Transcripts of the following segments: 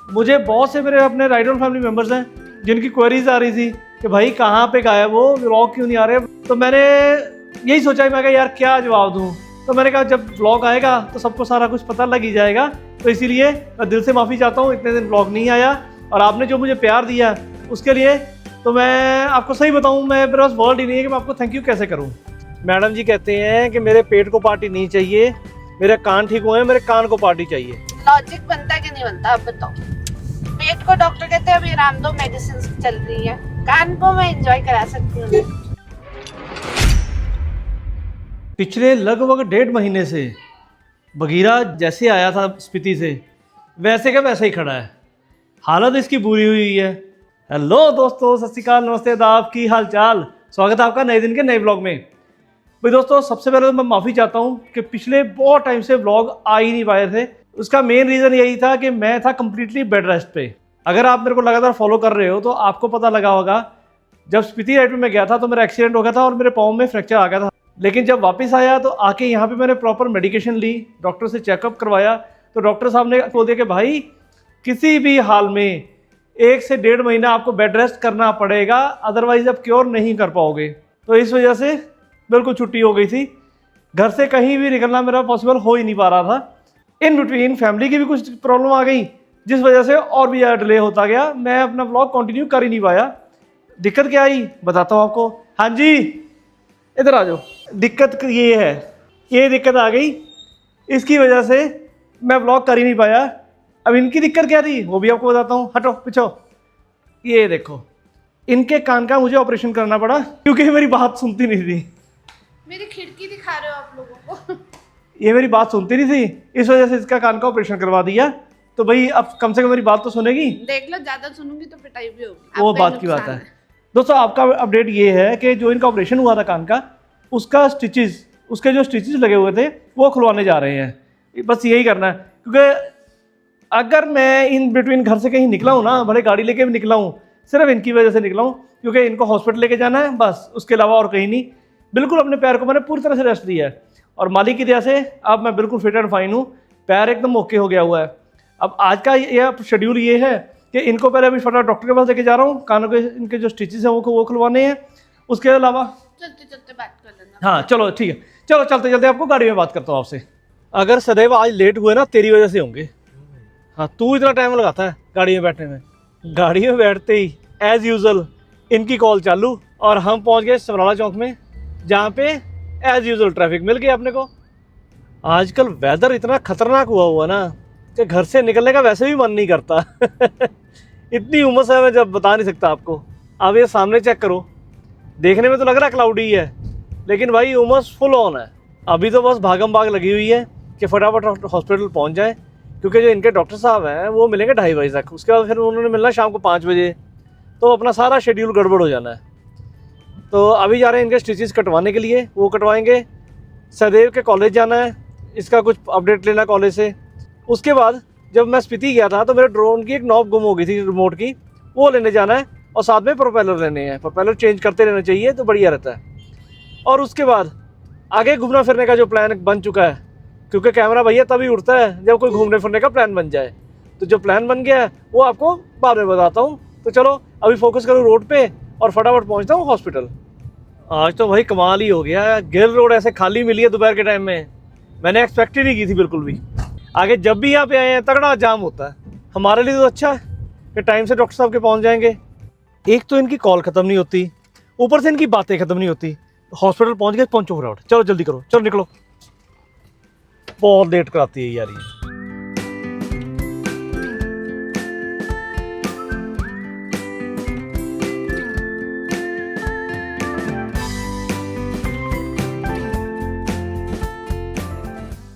मुझे बहुत से मेरे अपने राइडर फैमिली मेम्बर्स हैं जिनकी क्वेरीज आ रही थी कि भाई कहाँ पे गायब वो व्लॉग क्यों नहीं आ रहे। तो मैंने यही सोचा, मैं कहा यार क्या जवाब दूँ। तो मैंने कहा जब व्लॉग आएगा तो सबको सारा कुछ पता लग ही जाएगा। तो इसीलिए मैं दिल से माफ़ी चाहता हूँ, इतने दिन व्लॉग नहीं आया। और आपने जो मुझे प्यार दिया उसके लिए तो मैं आपको सही बताऊँ, मैं मेरे पास वर्ड ही नहीं है कि मैं आपको थैंक यू कैसे करूँ। मैडम जी कहते हैं कि मेरे पेट को पार्टी नहीं चाहिए, मेरे कान ठीक हुए हैं, मेरे कान को पार्टी चाहिए। लॉजिक बनता है कि नहीं बनता आप बताओ। पेट को डॉक्टर कहते हैं अभी आराम दो, मेडिसिन चल रही है। कान को मैं एंजॉय करा सकती हूँ। पिछले लगभग 1.5 महीने से बगीरा जैसे आया था स्पीति से वैसे का वैसे ही खड़ा है। हालत इसकी बुरी हुई है। हेलो दोस्तों, सत श्री अकाल, नमस्ते, आदाब, की हाल चाल। स्वागत है आपका नए दिन के नए ब्लॉग में। भाई दोस्तों, सबसे पहले तो मैं माफ़ी चाहता हूँ कि पिछले बहुत टाइम से व्लॉग आ ही नहीं पाए थे। उसका मेन रीज़न यही था कि मैं था कम्प्लीटली बेड रेस्ट पे। अगर आप मेरे को लगातार फॉलो कर रहे हो तो आपको पता लगा होगा, जब स्पीति राइड पे मैं गया था तो मेरा एक्सीडेंट हो गया था और मेरे पाँव में फ्रैक्चर आ गया था। लेकिन जब वापस आया तो आके यहाँ पे मैंने प्रॉपर मेडिकेशन ली, डॉक्टर से चेकअप करवाया। तो डॉक्टर साहब ने बोल दिया कि भाई किसी भी हाल में 1 से 1.5 महीना आपको बेड रेस्ट करना पड़ेगा, अदरवाइज आप क्योर नहीं कर पाओगे। तो इस वजह से बिल्कुल छुट्टी हो गई थी। घर से कहीं भी निकलना मेरा पॉसिबल हो ही नहीं पा रहा था। इन बिटवीन फैमिली की भी कुछ प्रॉब्लम आ गई जिस वजह से और भी ज़्यादा डिले होता गया। मैं अपना व्लॉग कंटिन्यू कर ही नहीं पाया। दिक्कत क्या आई बताता हूँ आपको। हाँ जी, इधर आ जाओ। दिक्कत ये है, ये दिक्कत आ गई, इसकी वजह से मैं व्लॉग कर ही नहीं पाया। अब इनकी दिक्कत क्या थी वो भी आपको बताता हूँ। हटो पीछो, ये देखो, इनके कान का मुझे ऑपरेशन करना पड़ा क्योंकि मेरी बात सुनती नहीं थी। मेरी खिड़की दिखा रहे हो आप लोगों को। ये मेरी बात सुनती नहीं थी, इस वजह से इसका कान का ऑपरेशन करवा दिया। तो भाई अब कम से कम मेरी बात तो सुनेगी। देख लो, ज्यादा सुनूंगी तो पिटाई भी होगी। वो बात की बात है। दोस्तों, आपका अपडेट ये है कि जो इनका ऑपरेशन हुआ था कान का, उसका स्टिचेस, उसके जो स्टिचेस लगे हुए थे वो खुलवाने जा रहे हैं। बस यही करना है, क्योंकि अगर मैं इन बिटवीन घर से कहीं निकला हूँ ना, भले गाड़ी लेके भी निकला हूँ, सिर्फ इनकी वजह से निकला हूँ, क्योंकि इनको हॉस्पिटल लेके जाना है बस, उसके अलावा और कहीं नहीं। बिल्कुल अपने पैर को मैंने पूरी तरह से रेस्ट दिया है और मालिक की दया से अब मैं बिल्कुल फिट एंड फाइन हूँ। पैर एकदम ओके हो गया हुआ है। अब आज का यह शेड्यूल ये है कि इनको पहले अभी फटाफट डॉक्टर के पास लेके जा रहा हूँ, कानों के इनके जो स्टिचेस हैं वो खुलवाने हैं। उसके अलावा चलते चलते बात कर लेना। हाँ चलो ठीक है, चलो चलते चलते आपको गाड़ी में बात करता हूँ आपसे। अगर सदैव आज लेट हुए ना तेरी वजह से होंगे। हाँ, तू इतना टाइम लगाता है गाड़ी में बैठने में। गाड़ी में बैठते ही एज यूजुअल इनकी कॉल चालू और हम पहुँच गए समराला चौक में, जहाँ पे एज यूजुअल ट्रैफिक मिल गया अपने को। आजकल वेदर इतना खतरनाक हुआ ना कि घर से निकलने का वैसे भी मन नहीं करता। इतनी उमस है, मैं जब बता नहीं सकता आपको। अब ये सामने चेक करो, देखने में तो लग रहा है क्लाउडी है, लेकिन भाई उमस फुल ऑन है। अभी तो बस भागम भाग लगी हुई है कि फटाफट हॉस्पिटल पहुंच जाए, क्योंकि जो इनके डॉक्टर साहब हैं वो मिलेंगे 2:30 बजे तक। उसके बाद फिर उन्होंने मिलना शाम को 5 बजे, तो अपना सारा शेड्यूल गड़बड़ हो जाना है। तो अभी जा रहे हैं इनके स्टिचेस कटवाने के लिए, वो कटवाएंगे। सदैव के कॉलेज जाना है, इसका कुछ अपडेट लेना कॉलेज से। उसके बाद जब मैं स्पीति गया था तो मेरे ड्रोन की एक नॉब गुम हो गई थी रिमोट की, वो लेने जाना है और साथ में प्रोपेलर लेने हैं। प्रोपेलर चेंज करते रहना चाहिए तो बढ़िया रहता है। और उसके बाद आगे घूमना फिरने का जो प्लान बन चुका है, क्योंकि कैमरा भैया तभी उड़ता है जब कोई घूमने फिरने का प्लान बन जाए। तो जो प्लान बन गया है वो आपको बाद में बताता हूँ। तो चलो अभी फोकस करूँ रोड पे और फटाफट पहुँचता हूँ हॉस्पिटल। आज तो भाई कमाल ही हो गया, गिल रोड ऐसे खाली मिली है दोपहर के टाइम में, मैंने एक्सपेक्ट ही नहीं की थी बिल्कुल भी। आगे जब भी यहाँ पे आए हैं तगड़ा जाम होता है। हमारे लिए तो अच्छा है कि टाइम से डॉक्टर साहब के पहुँच जाएंगे। एक तो इनकी कॉल ख़त्म नहीं होती, ऊपर से इनकी बातें ख़त्म नहीं होती। हॉस्पिटल पहुँच गए, पहुँचो फटाफट, चलो जल्दी करो, चलो निकलो। बहुत लेट कराती है यार ये।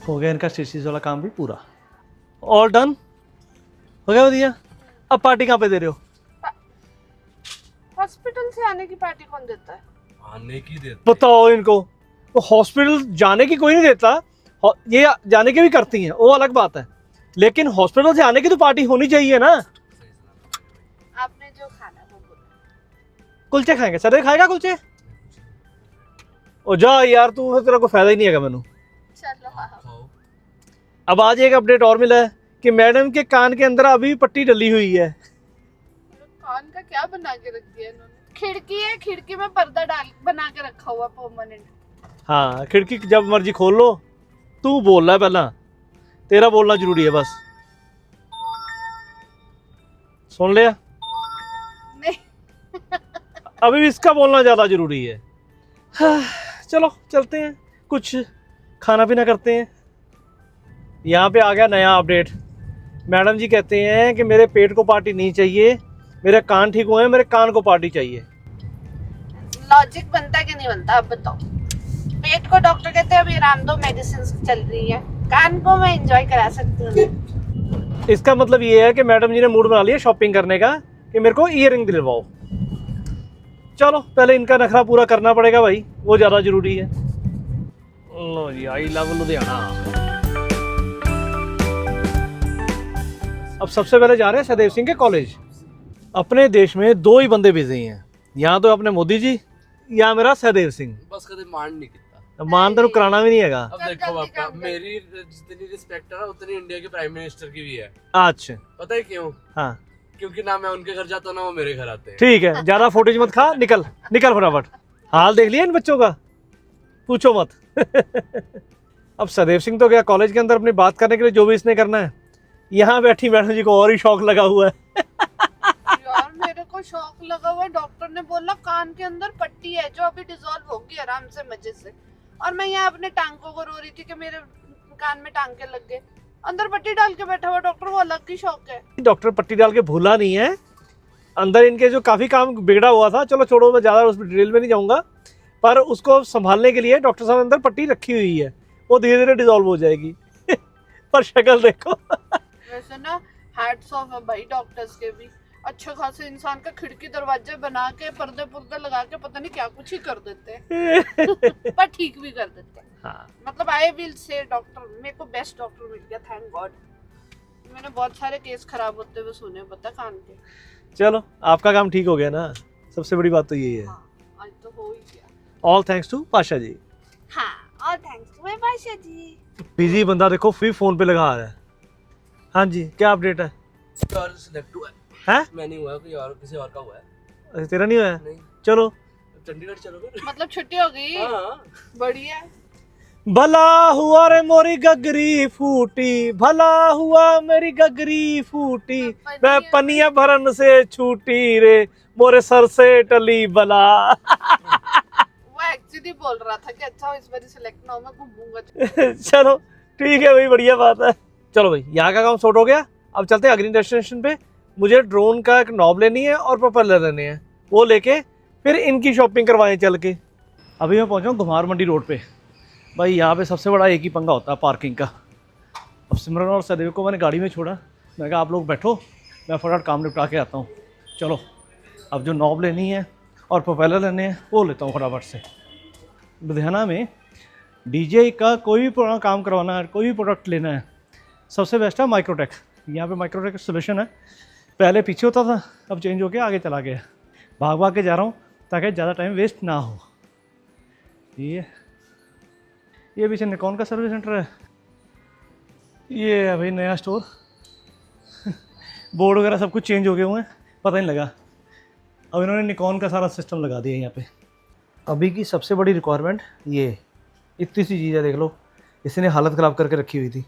हो गया इनका स्टिचेस वाला काम भी पूरा, ऑल डन हो गया भैया। अब पार्टी कहाँ पे दे रहे हो? हॉस्पिटल से आने की पार्टी कौन देता है? आने की देते बताओ इनको, तो हॉस्पिटल जाने की कोई नहीं देता, ये जाने की भी करती हैं, वो अलग बात है, लेकिन हॉस्पिटल से आने की तो पार्टी होनी चाहिए ना। आपने जो खाना वो बोला। कुलचे खाएंगे, सर खाएगा कुलचे? ओ जा यार, तू तेरा कोई फायदा ही नहीं है मैनू। चलो हाँ। अब आज एक अपडेट और मिला है कि मैडम के कान के अंदर अभी पट्टी डली हुई है। कान का क्या बना के रख दिया इन्होंने? खिड़की है, खिड़की में पर्दा डाल बना के रखा हुआ परमानेंट। हाँ, खिड़की जब मर्जी खोल लो। तू बोल रहा है पहला, तेरा बोलना जरूरी है बस। सुन लिया? नहीं। अभी भी इसका बोलना ज्यादा जरूरी है। हाँ, चलो चलते हैं, कुछ खाना पीना करते हैं। यहाँ पे आ गया नया अपडेट। मैडम जी कहते हैं कि मेरे पेट को पार्टी नहीं चाहिए, मेरे कान ठीक हुए हैं, मेरे कान को पार्टी चाहिए। लॉजिक बनता कि नहीं बनता आप बताओ। पेट को डॉक्टर कहते हैं अभी आराम दो, मेडिसिन चल रही है। कान को मैं एंजॉय करा सकती हूँ। इसका मतलब ये है कि मैडम जी ने मूड बना लिया शॉपिंग करने का कि मेरे को ईयरिंग दिलवाओ। चलो पहले इनका नखरा पूरा करना पड़ेगा भाई, वो ज़्यादा ज़रूरी है। लो जी, आई लव लुधियाना। अब सबसे पहले जा रहे हैं सदैव सिंह के कॉलेज। अपने देश में दो ही बंदे बिजी हैं, या तो अपने मोदी जी या मेरा सदैव सिंह। बस कदे मान नहीं किता, मान तेन कराना भी नहीं है। अब देखो पापा, मेरी जितनी रिस्पेक्ट है ना उतनी इंडिया के प्राइम मिनिस्टर की भी है। अच्छा, पता है क्यों? हाँ क्योंकि ना मैं उनके घर जाता हूँ ना वो मेरे घर आते हैं। ठीक है, ज्यादा फुटेज मत खा, निकल निकल फटाफट। हाल देख लिया इन बच्चों का, पूछो मत। अब सदैव सिंह तो गया कॉलेज के अंदर अपनी बात करने के लिए, जो भी इसने करना है। यहाँ बैठी मैडम जी को और ही शौक लगा हुआ है। यार मेरे को शौक लगा हुआ है। डॉक्टर ने बोला कान के अंदर पट्टी है जो अभी डिसॉल्व होगी आराम से मजे से, और मैं यहाँ अपने टांगों को रो रही थी कि मेरे कान में टांके लग गए। अंदर पट्टी डाल के बैठा हुआ डॉक्टर, वो अलग ही शौक है। डॉक्टर पट्टी डाल के भूला नहीं है, अंदर इनके जो काफी काम बिगड़ा हुआ था। चलो छोड़ो, मैं ज्यादा उस डिटेल में नहीं जाऊंगा, पर उसको संभालने के लिए डॉक्टर साहब अंदर पट्टी रखी हुई है, वो धीरे धीरे डिसॉल्व हो जाएगी। पर शक्ल देखो। वैसे ना हैट्स ऑफ है भाई डॉक्टर्स के भी। अच्छे खासे इंसान का खिड़की दरवाजे बना के पर्दे पुर्दे लगा के पता नहीं क्या कुछ ही कर देते हैं। पर ठीक भी कर देते हैं। हाँ। मतलब आई विल से डॉक्टर, मेरे को बेस्ट डॉक्टर मिल गया, थैंक गॉड। मैंने बहुत सारे केस खराब होते हुए सुने पता कान के। चलो आपका काम ठीक हो गया ना, सबसे बड़ी बात तो यही है। हाँ, आज तो हो ही गया। All thanks to Pasha ji. हाँ, और thanks to my Pasha ji. Busy बंदा देखो फ्री फोन पे लगा रहा है। हाँ जी, क्या अपडेट है? और सिलेक्ट हुआ है? मैं नहीं हुआ, कोई और किसी और का हुआ है। अरे तेरा नहीं हुआ? नहीं। चलो चंडीगढ़ चलोगे? मतलब छुट्टी हो गई? हाँ। बढ़िया। भला हुआ रे मोरी गगरी फूटी, भला हुआ मेरी गगरी फूटी, मैं पनिया भरन से छूटी रे, मोरे सर से टली बला। वो एक्चुअली बोल रहा था कि अच्छा इस बार सिलेक्ट ना हो, मैं घूमूंगा। चलो ठीक है भाई, बढ़िया बात है। चलो भाई, यहाँ का काम सॉर्ट हो गया। अब चलते हैं अगली डेस्टिनेशन पे। मुझे ड्रोन का एक नॉब लेनी है और प्रोपेलर लेने हैं, वो लेके फिर इनकी शॉपिंग करवाएं चल के। अभी मैं पहुंचा हूँ घुमार मंडी रोड पे। भाई यहाँ पे सबसे बड़ा एक ही पंगा होता है पार्किंग का। अब सिमरन और सदैव को मैंने गाड़ी में छोड़ा, मैं कहा आप लोग बैठो, मैं फटाफट काम निपटा के आता हूँ। चलो अब जो नॉब लेनी है और प्रोपेलर लेने हैं वो लेता हूँ फटाफट से। लुधियाना में डीजे का कोई भी पुराना काम करवाना है, कोई भी प्रोडक्ट लेना है, सबसे बेस्ट है माइक्रोटेक। यहाँ पे माइक्रोटेक सोल्यूशन है। पहले पीछे होता था, अब चेंज हो गया, आगे चला गया। भाग भाग के जा रहा हूँ ताकि ज़्यादा टाइम वेस्ट ना हो। ये पीछे निकॉन का सर्विस सेंटर है। ये है भाई नया स्टोर। बोर्ड वगैरह सब कुछ चेंज हो गए हुए हैं, पता नहीं लगा। अब इन्होंने निकॉन का सारा सिस्टम लगा दिया यहाँ पे। अभी की सबसे बड़ी रिक्वायरमेंट ये इतनी सी चीज़ है, देख लो, इसने हालत ख़राब करके रखी हुई थी।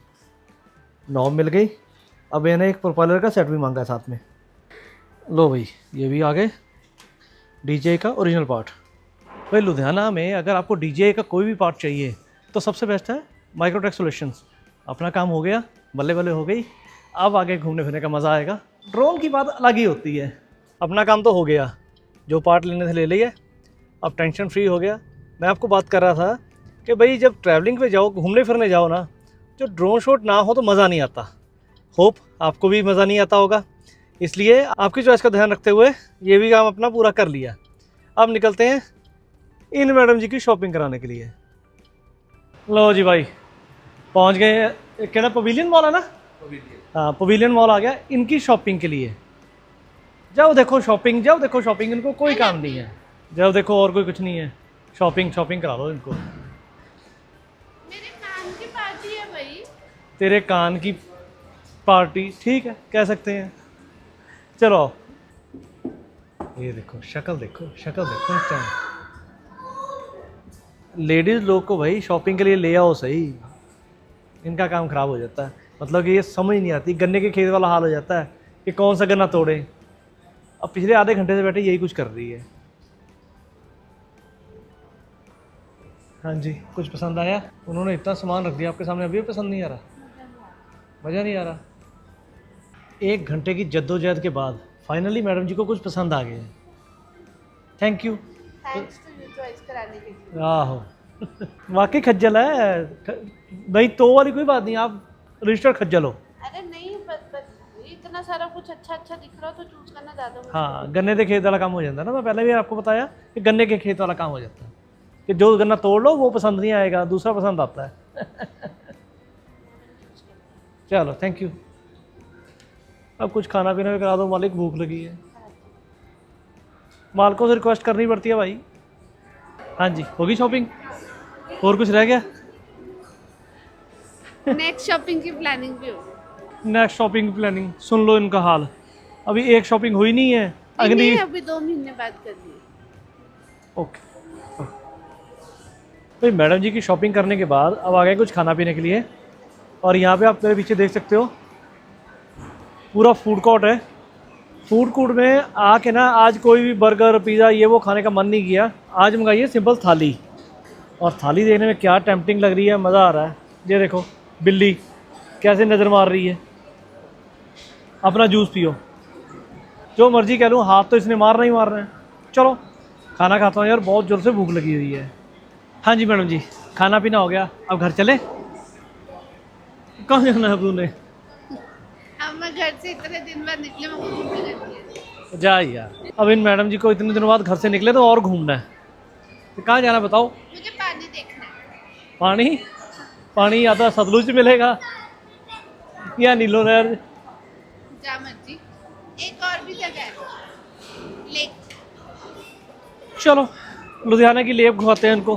नॉब मिल गई, अब इन्हें एक प्रोपेलर का सेट भी मांगा है साथ में। लो भाई, ये भी आ गए डीजे का ओरिजिनल पार्ट। भाई लुधियाना में अगर आपको डीजे का कोई भी पार्ट चाहिए तो सबसे बेस्ट है माइक्रोटेक सॉल्यूशंस। अपना काम हो गया, बल्ले बल्ले हो गई। अब आगे घूमने फिरने का मज़ा आएगा। ड्रोन की बात अलग ही होती है। अपना काम तो हो गया, जो पार्ट लेने से ले लिया, अब टेंशन फ्री हो गया। मैं आपको बात कर रहा था कि भाई जब ट्रैवलिंग पे जाओ, घूमने फिरने जाओ ना, जो ड्रोन शॉट ना हो तो मज़ा नहीं आता। होप आपको भी मज़ा नहीं आता होगा, इसलिए आपकी चॉइस का ध्यान रखते हुए ये भी काम अपना पूरा कर लिया। अब निकलते हैं इन मैडम जी की शॉपिंग कराने के लिए। लो जी भाई, पहुंच गए। कहना पवेलियन मॉल है ना? हाँ, पवेलियन मॉल आ गया इनकी शॉपिंग के लिए। जाओ देखो शॉपिंग, जाओ देखो शॉपिंग, इनको कोई काम नहीं है। जाओ देखो, और कोई कुछ नहीं है। शॉपिंग शॉपिंग करा लो इनको। मेरे कान की पार्टी है भाई। तेरे कान की पार्टी, ठीक है कह सकते हैं। चलो आओ। ये देखो शक्ल देखो, शक्ल देखो इस टाइम। लेडीज़ लोग को भाई शॉपिंग के लिए ले आओ सही, इनका काम ख़राब हो जाता है। मतलब कि ये समझ नहीं आती, गन्ने के खेत वाला हाल हो जाता है कि कौन सा गन्ना तोड़े। अब पिछले आधे घंटे से बैठे यही कुछ कर रही है। हाँ जी, कुछ पसंद आया? उन्होंने इतना सामान रख दिया आपके सामने, अभी भी पसंद नहीं आ रहा? मज़ा नहीं आ रहा? 1 घंटे की जद्दोजहद के बाद फाइनली मैडम जी को कुछ पसंद आ गया। Thank you. Thanks to you choice कराने के लिए। आहो वाकई खज्जल है। नहीं तो वाली कोई बात नहीं, आप रजिस्टर खज्जल हो। अरे नहीं, बस इतना सारा कुछ अच्छा अच्छा दिख रहा हो तो चूज करना ज़्यादा मुश्किल हाँ, गन्ने के खेत वाला काम हो जाता है ना। मैं पहले भी आपको बताया कि गन्ने के खेत वाला काम हो जाता है कि जो गन्ना तोड़ लो वो पसंद नहीं आएगा, दूसरा पसंद आता है। चलो थैंक यू। अब कुछ खाना पीना भी करा दो, मालिक भूख लगी है। मालकों से रिक्वेस्ट करनी पड़ती है भाई। हाँ जी, होगी शॉपिंग? और कुछ रह गया? नेक्स्ट शॉपिंग की प्लानिंग भी होगी। नेक्स्ट शॉपिंग प्लानिंग, सुन लो इनका हाल। अभी एक शॉपिंग हुई नहीं है, अगली नहीं, अभी 2 महीने बाद करनी है। ओके। तो मैडम जी की शॉपिंग करने के बाद अब आ गए कुछ खाना पीने के लिए। और यहाँ पे आप मेरे पीछे देख सकते हो पूरा फूड कोर्ट है। फूड कोर्ट में आके ना आज कोई भी बर्गर पिज़्ज़ा ये वो खाने का मन नहीं किया। आज मंगाइए सिंपल थाली। और थाली देखने में क्या टेम्पटिंग लग रही है, मज़ा आ रहा है। ये देखो बिल्ली कैसे नज़र मार रही है। अपना जूस पियो, जो मर्जी कह लूँ, हाथ तो इसने मारना ही मारना है। चलो खाना खाता हूँ यार, बहुत जोर से भूख लगी हुई है। हाँ जी मैडम जी, खाना पीना हो गया, अब घर चले? कहाँ जाना है तूने? अब मैं घर से इतने दिन बाद निकले, मैं घूमने जाती है। जा यार, अब इन मैडम जी को इतने दिनों बाद घर से निकले तो और घूमना है। तो कहाँ जाना बताओ? मुझे पानी देखना है। पानी? पानी या तो सतलुज मिलेगा या नीलो नहर। जा मर्जी। एक और भी जगह है, लेक। चलो लुधियाना की लेक घुमाते हैं इनको।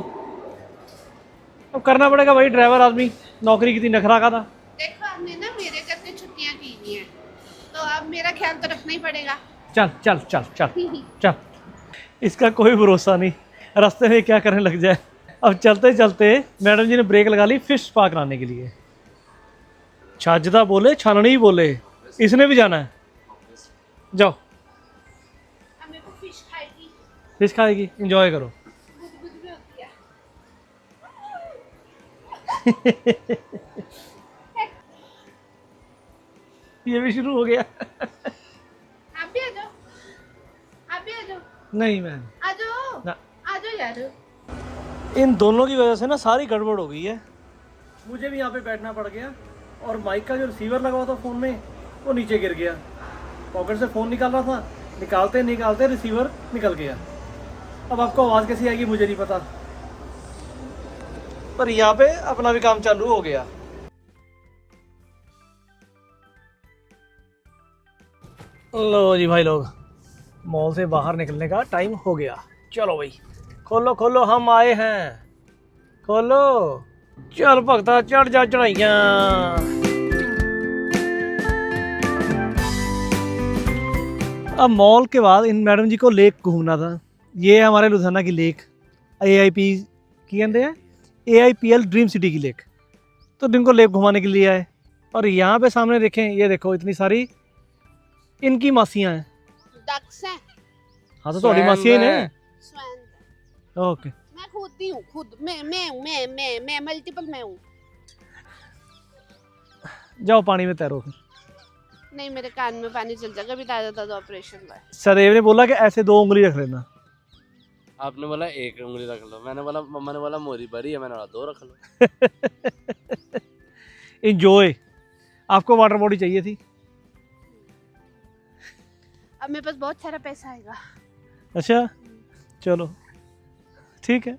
अब करना पड़ेगा भाई, ड्राइवर आदमी, नौकरी कितनी नखरा का था। देखो हमने ना मेरे करके छुट्टियां की हुई हैं, तो अब मेरा ख्याल तो रखना ही पड़ेगा। चल चल चल चल चल, इसका कोई भरोसा नहीं, रास्ते में क्या करने लग जाए। अब चलते चलते मैडम जी ने ब्रेक लगा ली फिश स्पा कराने के लिए। छाजदा बोले छाननी बोले, इसने भी जाना है। जाओ, अब मेरे को फिश खाएगी, फिश खाएगी, एंजॉय करो। बुदबुद भी होती है। ये भी शुरू हो गया। आप भी आ जाओ, आप भी आ जाओ, नहीं मैम, आ जाओ, ना। आ जाओ यार। इन दोनों की वजह से ना सारी गड़बड़ हो गई है। मुझे भी यहाँ पे बैठना पड़ गया और माइक का जो रिसीवर लगा हुआ था फ़ोन में वो नीचे गिर गया। पॉकेट से फ़ोन निकाल रहा था, निकालते निकालते रिसीवर निकल गया। अब आपको आवाज़ कैसी आएगी मुझे नहीं पता, पर यहाँ पे अपना भी काम चालू हो गया। लो जी भाई लोग, मॉल से बाहर निकलने का टाइम हो गया। चलो भाई खोलो खोलो, हम आए हैं, खोलो। चल भगता चढ़ जा चढ़ाइया। अब मॉल के बाद इन मैडम जी को लेक घूमना था। ये है हमारे लुधियाना की लेक, AIP की कहते हैं, AIPL ड्रीम सिटी की लेक। तो इनको लेक घुमाने के लिए आए। और यहाँ पे सामने देखें, ये देखो इतनी सारी इनकी मासियाँ हैं। डक्स हैं, हाँ तो थोड़ी मासियाँ ही ने। स्वैन। ओके, मैं खुद ही हूँ, खुद मैं मल्टीपल मैं हूँ। जाओ पानी में तैरो फिर। नहीं, मेरे कान में पानी चल जाएगा, अभी ताजा ताजा ऑपरेशन हुआ है। सदैव ने बोला कि ऐसे 2 उंगली रख लेना। आपने बोला 1 उंगली रख लो, मैंने बोला, मम्मा ने बोला मोरी बड़ी है, मैंने बोला 2 रख लो। इंजॉय। आपको वाटर बॉडी चाहिए थी? अब मेरे पास बहुत सारा पैसा आएगा। अच्छा चलो ठीक है,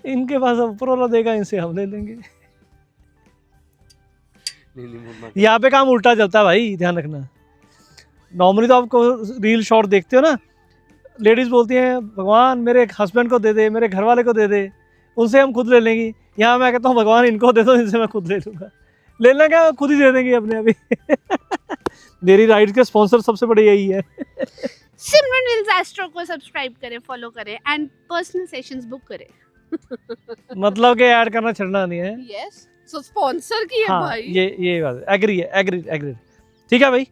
इनके पास ऊपर वाला देगा, इनसे हम ले लेंगे। नहीं मम्मा, यहाँ पे काम उल्टा चलता है भाई, ध्यान रखना। नॉर्मली तो आपको रील शॉट देखते हो ना, लेडीज़ बोलती हैं भगवान मेरे हस्बैंड को दे दे, मेरे घर वाले को दे दे, उनसे हम खुद ले लेंगी। यहाँ मैं कहता हूँ भगवान इनको दे दो, इनसे मैं खुद ले लूँगा। लेना क्या, खुद ही दे देंगे अपने अभी। मेरी राइड के स्पॉन्सर सबसे बड़े यही है। सिमरन विल्स एस्ट्रो को सब्सक्राइब करें, फॉलो करें एंड पर्सनल सेशंस बुक करें। मतलब कि ऐड करना छड़ना नहीं है। यस, सो स्पॉन्सर की है हाँ, भाई। ये बात है, एग्री है, एग्री। ठीक है भाई।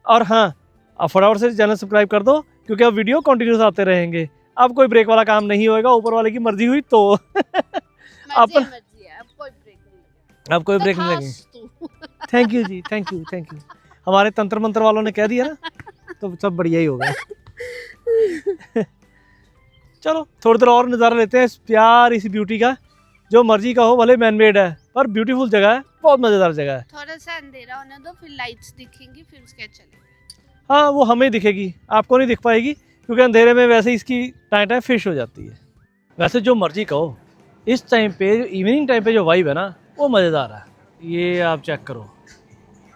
और हाँ, आप फटाफट से चैनल सब्सक्राइब कर दो, क्योंकि अब वीडियो कंटिन्यूस आते रहेंगे। अब कोई ब्रेक वाला काम नहीं होएगा, ऊपर वाले की मर्जी हुई तो। मर्जी है, अब कोई ब्रेक नहीं लगेगा। अब कोई ब्रेक नहीं लगेगी। थैंक यू जी, थैंक यू। हमारे तंत्र मंत्र वालों ने कह दिया ना, तो सब बढ़िया ही होगा। चलो थोड़ी देर और नज़ारा लेते हैं इस प्यार, इस ब्यूटी का। जो मर्जी का हो, भले मैनमेड है पर ब्यूटीफुल जगह है, बहुत मज़ेदार जगह है। थोड़ा सा अंधेरा होने दो, फिर लाइट्स दिखेंगी, फिर उसके बाद चलेंगे। हाँ, वो हमें दिखेगी, आपको नहीं दिख पाएगी, क्योंकि अंधेरे में वैसे इसकी टाइम फिश हो जाती है। वैसे जो मर्जी कहो, इस टाइम पे, इवनिंग टाइम पे जो वाइब है ना, वो मज़ेदार है। ये आप चेक करो,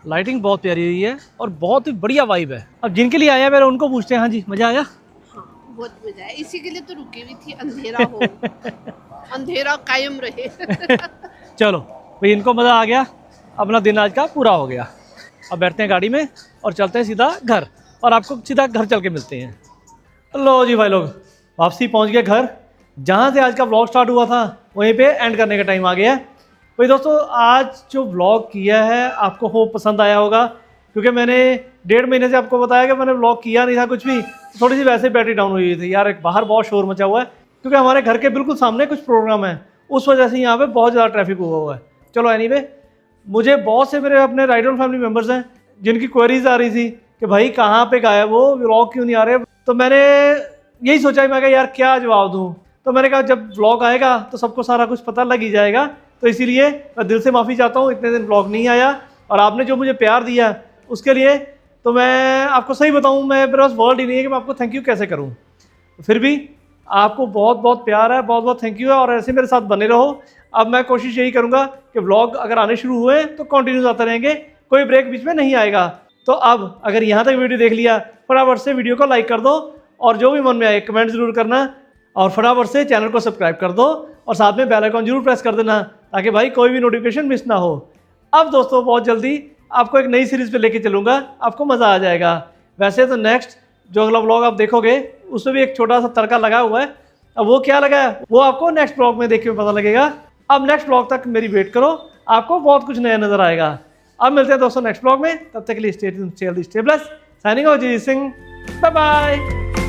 लाइटिंग बहुत प्यारी हुई है और बहुत ही बढ़िया वाइब है। अब जिनके लिए आया पहले उनको पूछते हैं। हाँ जी, मज़ा आया? बहुत मजा है, इसी के लिए तो रुकी हुई थी, अंधेरा हो, अंधेरा कायम रहे। चलो भाई, इनको मज़ा आ गया, अपना दिन आज का पूरा हो गया। अब बैठते हैं गाड़ी में और चलते हैं सीधा घर, और आपको सीधा घर चल के मिलते हैं। लो जी भाई लोग, वापसी पहुंच गए घर। जहां से आज का व्लॉग स्टार्ट हुआ था, वहीं पे एंड करने का टाइम आ गया। भाई दोस्तों, आज जो व्लॉग किया है आपको होप पसंद आया होगा, क्योंकि मैंने 1.5 महीने से आपको बताया कि मैंने व्लॉग किया नहीं था कुछ भी। थोड़ी सी वैसे बैटरी डाउन हुई थी यार, एक बाहर बहुत शोर मचा हुआ है, क्योंकि हमारे घर के बिल्कुल सामने कुछ प्रोग्राम है, उस वजह से यहाँ पे बहुत ज़्यादा ट्रैफिक हुआ है। चलो एनीवे, मुझे बहुत से मेरे अपने राइडर फैमिली मेम्बर्स हैं जिनकी क्वेरीज आ रही थी कि भाई कहाँ पे गायब हो, व्लॉग क्यों नहीं आ रहे। तो मैंने यही सोचा, मैं कहा यार क्या जवाब दूँ। तो मैंने कहा जब व्लॉग आएगा तो सबको सारा कुछ पता लग ही जाएगा। तो इसीलिए मैं दिल से माफ़ी चाहता हूँ, इतने दिन व्लॉग नहीं आया, और आपने जो मुझे प्यार दिया उसके लिए तो मैं आपको सही बताऊँ, मैं मेरे पास वर्ड ही नहीं है कि मैं आपको थैंक यू कैसे करूँ। फिर भी आपको बहुत बहुत प्यार है, बहुत बहुत थैंक यू है, और ऐसे मेरे साथ बने रहो। अब मैं कोशिश यही करूँगा कि व्लॉग अगर आने शुरू हुए तो कंटिन्यूस आते रहेंगे, कोई ब्रेक बीच में नहीं आएगा। तो अब अगर यहाँ तक वीडियो देख लिया, फटाफट से वीडियो को लाइक कर दो, और जो भी मन में आए कमेंट ज़रूर करना, और फटाफट से चैनल को सब्सक्राइब कर दो, और साथ में बेल आइकन जरूर प्रेस कर देना, ताकि भाई कोई भी नोटिफिकेशन मिस ना हो। अब दोस्तों बहुत जल्दी आपको एक नई सीरीज़ पे लेके चलूँगा, आपको मज़ा आ जाएगा। वैसे तो नेक्स्ट जो अगला व्लॉग आप देखोगे उसमें भी एक छोटा सा तड़का लगा हुआ है, अब वो क्या लगा है वो आपको नेक्स्ट व्लॉग में देख के पता लगेगा। अब नेक्स्ट व्लॉग तक मेरी वेट करो, आपको बहुत कुछ नया नजर आएगा। अब मिलते हैं दोस्तों नेक्स्ट व्लॉग में, तब तक के लिए stay tuned, stay healthy, stay blessed. Signing off, G Singh, bye bye.